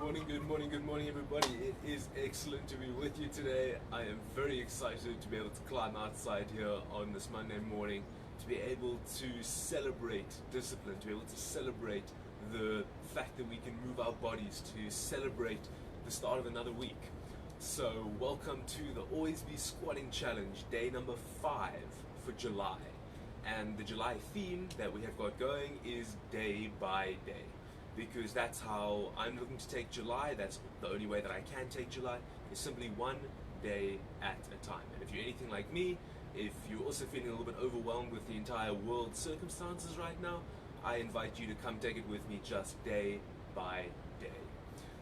good morning, everybody. It is excellent to be with you today. I am very excited to be able to climb outside here on this Monday morning, to be able to celebrate discipline, to be able to celebrate the fact that we can move our bodies, to celebrate the start of another week. So, welcome to the Always Be Squatting Challenge, day number 5 for July. And the July theme that we have got going is day by day, because that's how I'm looking to take July. That's the only way that I can take July, is simply one day at a time. And if you're anything like me, if you're also feeling a little bit overwhelmed with the entire world's circumstances right now, I invite you to come take it with me just day by day.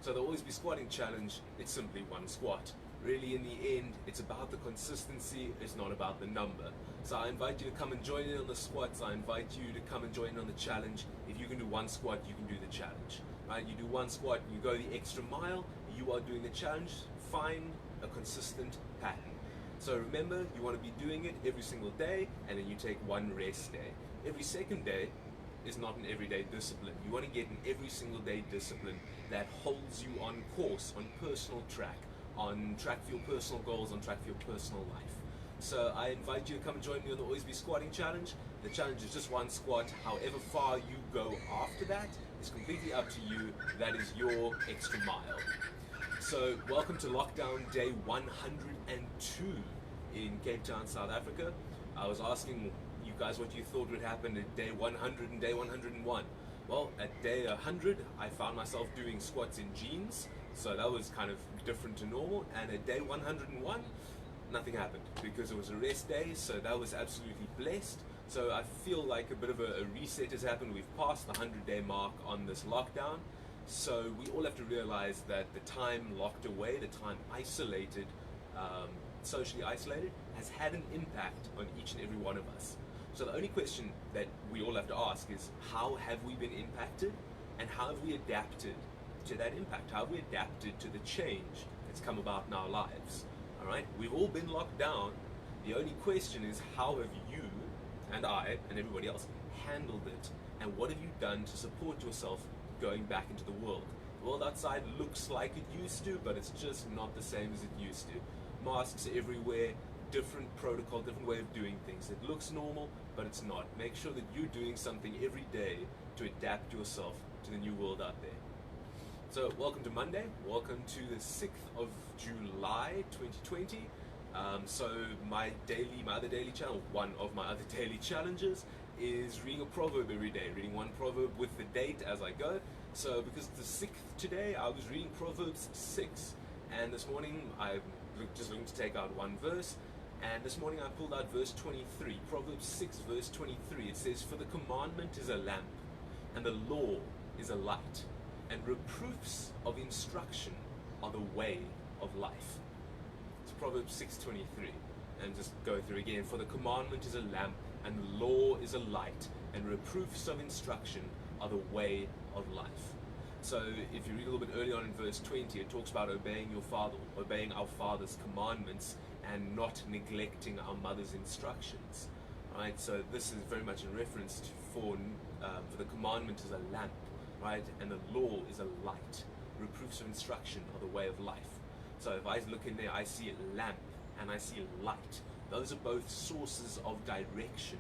So the Always Be Squatting Challenge, it's simply one squat. Really, in the end, it's about the consistency, it's not about the number. So I invite you to come and join in on the squats. I invite you to come and join in on the challenge. If you can do one squat, you can do the challenge. Right? You do one squat, you go the extra mile, you are doing the challenge. Find a consistent pattern. So remember, you want to be doing it every single day, and then you take one rest day. Every second day is not an everyday discipline. You want to get an every single day discipline that holds you on course, on personal track, on track for your personal goals, on track for your personal life. So I invite you to come and join me on the Always Be Squatting Challenge. The challenge is just one squat. However far you go after that is completely up to you. That is your extra mile. So welcome to lockdown day 102 in Cape Town, South Africa. I was asking you guys what you thought would happen at day 100 and day 101. Well, at day 100, I found myself doing squats in jeans, so that was kind of different to normal. And at day 101, nothing happened because it was a rest day, so that was absolutely blessed. So I feel like a bit of a reset has happened. We've passed the 100-day mark on this lockdown, so we all have to realize that the time locked away, the time isolated, socially isolated, has had an impact on each and every one of us. So the only question that we all have to ask is, how have we been impacted, and how have we adapted to that impact? How have we adapted to the change that's come about in our lives? All right, we've all been locked down. The only question is, how have you and I and everybody else handled it, and what have you done to support yourself going back into the world? The world outside looks like it used to, but it's just not the same as it used to. Masks everywhere, different protocol, different way of doing things. It looks normal, but it's not. Make sure that you're doing something every day to adapt yourself to the new world out there. So welcome to Monday, welcome to the 6th of July 2020. So my other daily challenge, one of my other daily challenges, is reading a proverb every day, reading one proverb with the date as I go. So because it's the 6th today, I was reading Proverbs 6, and this morning I'm just looking to take out one verse, and this morning I pulled out verse 23, Proverbs 6 verse 23. It says, "For the commandment is a lamp, and the law is a light, and reproofs of instruction are the way of life." It's Proverbs 6:23, and just go through again. "For the commandment is a lamp, and the law is a light, and reproofs of instruction are the way of life." So if you read a little bit earlier on in verse 20, it talks about obeying your father, obeying our father's commandments, and not neglecting our mother's instructions. Right? So this is very much in reference to for the commandment is a lamp, right? And the law is a light. Reproofs of instruction are the way of life. So if I look in there, I see a lamp and I see a light. Those are both sources of direction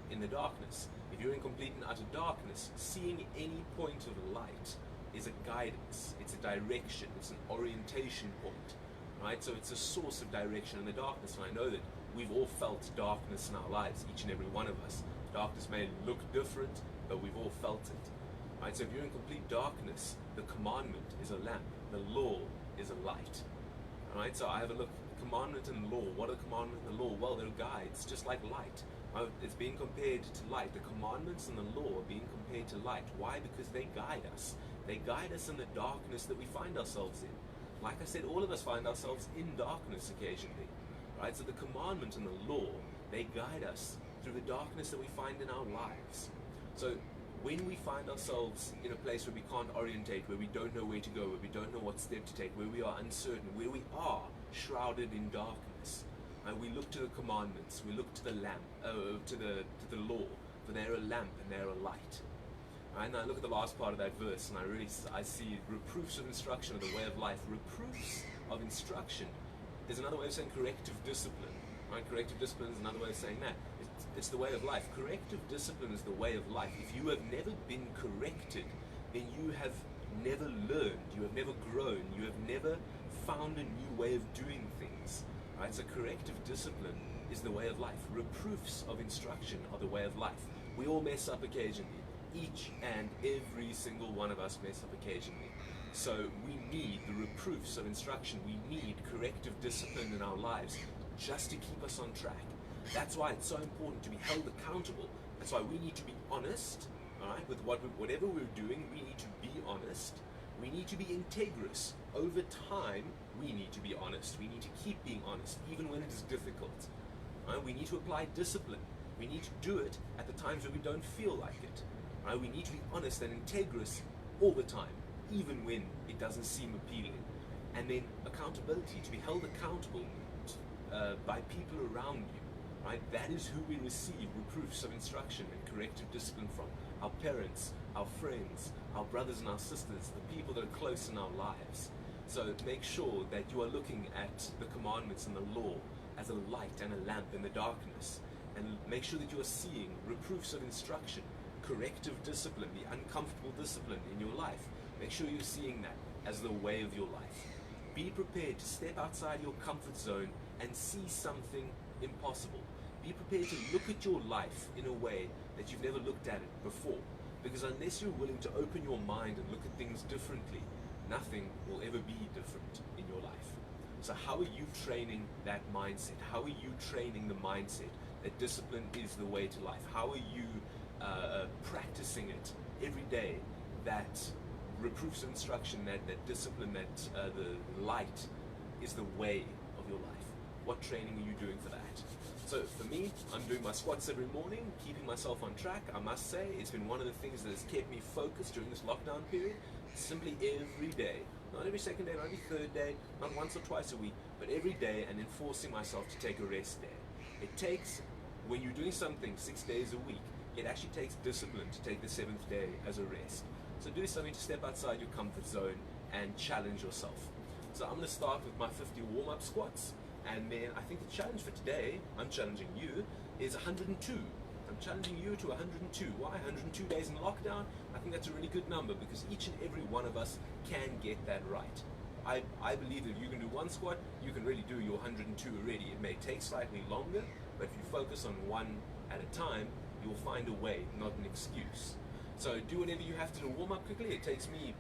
in the darkness. If you're in complete and utter darkness, seeing any point of light is a guidance. It's a direction. It's an orientation point, right? So it's a source of direction in the darkness. And I know that we've all felt darkness in our lives, each and every one of us. Darkness may look different, but we've all felt it. Right, so if you're in complete darkness, the commandment is a lamp, the law is a light. Right, so I have a look, commandment and law. What are the commandment and the law? Well, they're guides, just like light. It's being compared to light. The commandments and the law are being compared to light. Why? Because they guide us. They guide us in the darkness that we find ourselves in. Like I said, all of us find ourselves in darkness occasionally. Right, so the commandment and the law, they guide us through the darkness that we find in our lives. So when we find ourselves in a place where we can't orientate, where we don't know where to go, where we don't know what step to take, where we are uncertain, where we are shrouded in darkness, we look to the commandments, we look to the lamp, to the law, for they're a lamp and they're a light. And I look at the last part of that verse, and I see reproofs of instruction are the way of life. Reproofs of instruction is another way of saying corrective discipline. Right? Corrective discipline is another way of saying that. It's the way of life. Corrective discipline is the way of life. If you have never been corrected, then you have never learned, you have never grown, you have never found a new way of doing things. Right? So corrective discipline is the way of life. Reproofs of instruction are the way of life. We all mess up occasionally. Each and every single one of us mess up occasionally. So we need the reproofs of instruction. We need corrective discipline in our lives just to keep us on track. That's why it's so important to be held accountable. That's why we need to be honest, all right, with whatever we're doing. We need to be honest. We need to be integrous. Over time, we need to be honest. We need to keep being honest, even when it is difficult. Right? We need to apply discipline. We need to do it at the times when we don't feel like it. Right? We need to be honest and integrous all the time, even when it doesn't seem appealing. And then accountability, to be held accountable by people around you. Right? That is who we receive reproofs of instruction and corrective discipline from. Our parents, our friends, our brothers and our sisters, the people that are close in our lives. So make sure that you are looking at the commandments and the law as a light and a lamp in the darkness. And make sure that you are seeing reproofs of instruction, corrective discipline, the uncomfortable discipline in your life. Make sure you're seeing that as the way of your life. Be prepared to step outside your comfort zone and see something impossible. Be prepared to look at your life in a way that you've never looked at it before. Because unless you're willing to open your mind and look at things differently, nothing will ever be different in your life. So how are you training that mindset? How are you training the mindset that discipline is the way to life? How are you practicing it every day, that reproofs of instruction, that discipline, that the light is the way of your life? What training are you doing for that? So for me, I'm doing my squats every morning, keeping myself on track. I must say, it's been one of the things that has kept me focused during this lockdown period. Simply every day, not every second day, not every third day, not once or twice a week, but every day, and enforcing myself to take a rest day. It takes, when you're doing something 6 days a week, it actually takes discipline to take the 7th day as a rest. So do something to step outside your comfort zone and challenge yourself. So I'm going to start with my 50 warm-up squats. And then I think the challenge for today, I'm challenging you, is 102. I'm challenging you to 102. Why? 102 days in lockdown. I think that's a really good number because each and every one of us can get that right. I believe that if you can do one squat, you can really do your 102 already. It may take slightly longer, but if you focus on one at a time, you'll find a way, not an excuse. So do whatever you have to do. Warm up quickly. It takes me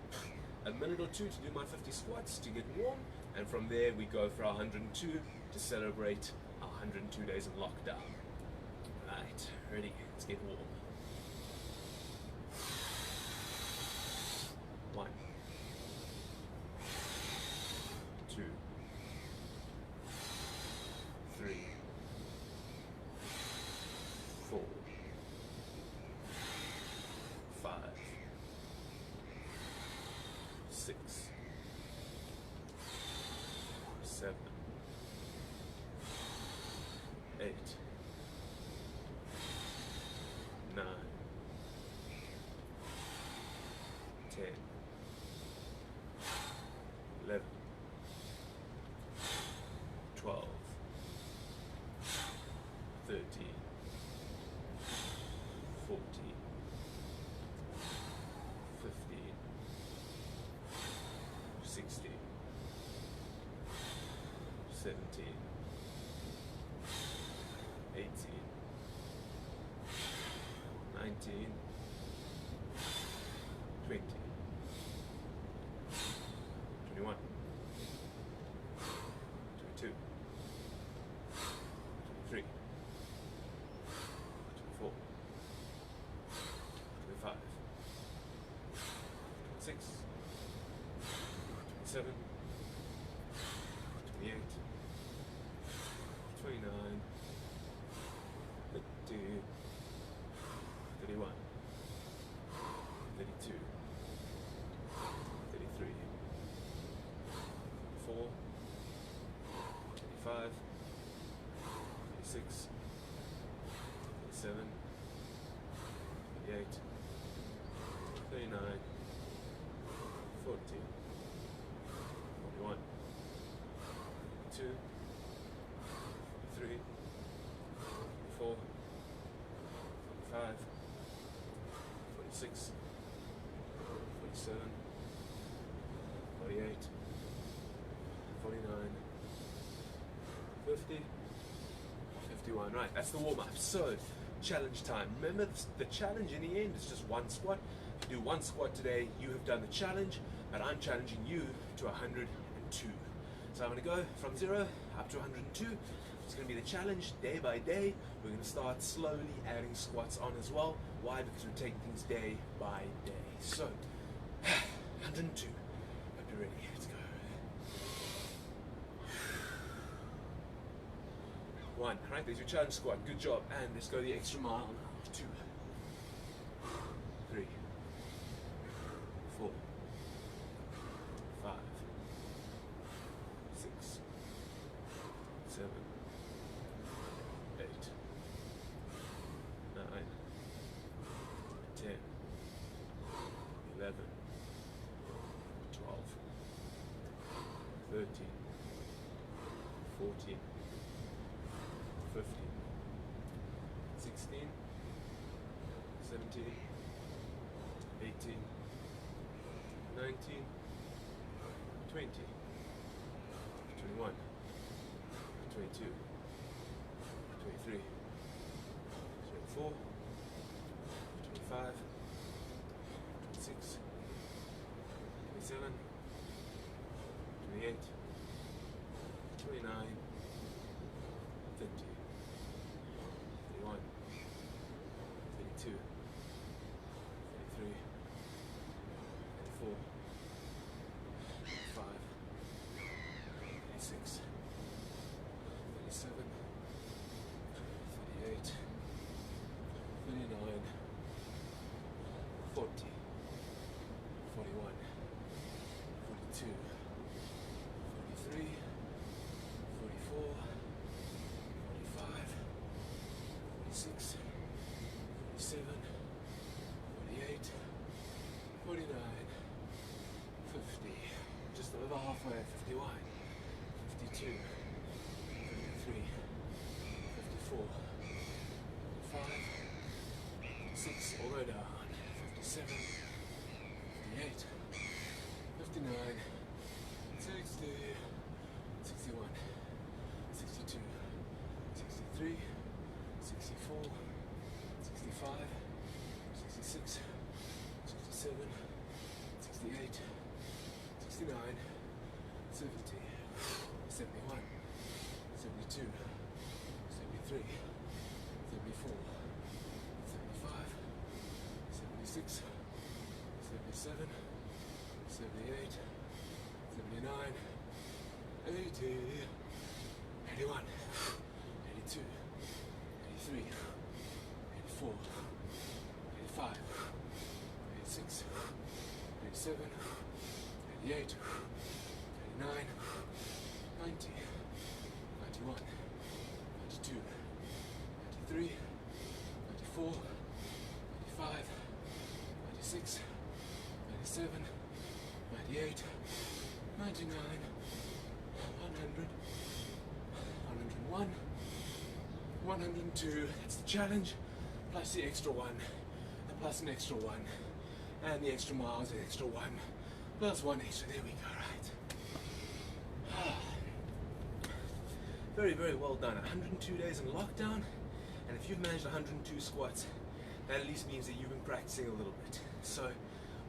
a minute or two to do my 50 squats to get warm. And from there, we go for our 102 to celebrate our 102 days in lockdown. Right, ready? Let's get warm. 1, 2, 3, 4, 5, 6, 7, 8, 9, 10, 11, 12, 13, 14, 15, 16, 17, 18, 19, 20, 21, 22, 23, 24, 25, 26, 27, 28, 29, 30, 31, 32, 46, 47, 48, 49, 50, 51. Right, that's the warm-up. So, challenge time. Remember, the challenge in the end is just one squat. If you do one squat today, you have done the challenge, but I'm challenging you to 102. So I'm going to go from 0 up to 102. It's going to be the challenge day by day. We're going to start slowly adding squats on as well. Why? Because we're taking things day by day. So, 102. Hope you're ready. Let's go. 1. Right, there's your challenge squat. Good job. And let's go the extra mile now. 2, 3, 4, 5, 6, 7, 8, 9, 10, 11, 12, 13, 14, 15, 16, 17, 18, 19, 20, 21, 22, 23, 24, 25, 26, 27, 28, 29, 30, 31, 32, 33, 34, 35, 36, 37, 38, 39, 40, 41, 42, 43, 44, 45, 46, 47, 48, 49, 50, just over halfway, 51, 52, 53, 54, 55, 56, all the way down, 57, 58, 59, 60, 61, 62, 63, 64, 65, 66, 67, 68, 69, 70, 71, 72, 73, 74, 75, 76, 77, 78, 79, 80, 81, 82, 83, 84, 85, 86, 87, 88, 89, 90, 91, 92, 93, 94, 95, 96, 97, 98, 99, 100, 101, 102. That's the challenge, plus the extra one, and plus an extra one, and the extra miles, the extra one, plus one extra. There we go, right? Very, very well done. 102 days in lockdown, and if you've managed 102 squats, that at least means that you've been practicing a little bit. So,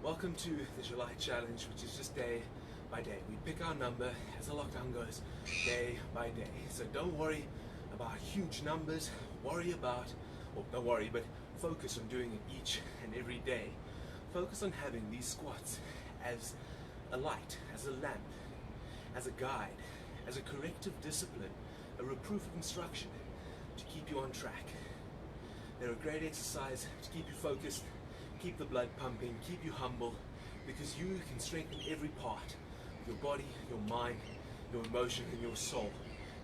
welcome to the July challenge, which is just day by day. We pick our number as the lockdown goes, day by day. So don't worry about huge numbers. Don't worry, but focus on doing it each and every day. Focus on having these squats as a light, as a lamp, as a guide, as a corrective discipline, a reproof of instruction to keep you on track. They're a great exercise to keep you focused, keep the blood pumping, keep you humble, because you can strengthen every part of your body, your mind, your emotion, and your soul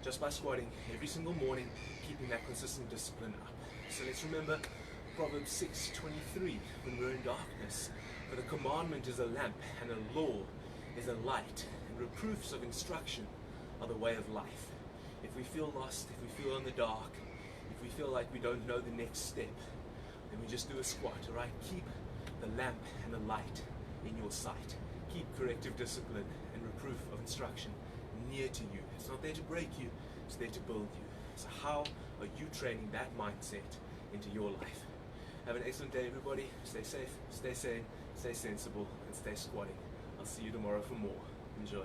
just by squatting every single morning, keeping that consistent discipline up. So let's remember Proverbs 6:23, when we're in darkness, for the commandment is a lamp and a law is a light, and reproofs of instruction are the way of life. If we feel lost, if we feel in the dark, if we feel like we don't know the next step, then we just do a squat, all right? Keep the lamp and the light in your sight. Keep corrective discipline and reproof of instruction near to you. It's not there to break you, it's there to build you. So how are you training that mindset into your life? Have an excellent day, everybody. Stay safe, stay sane, stay sensible, and stay squatting. I'll see you tomorrow for more. Enjoy.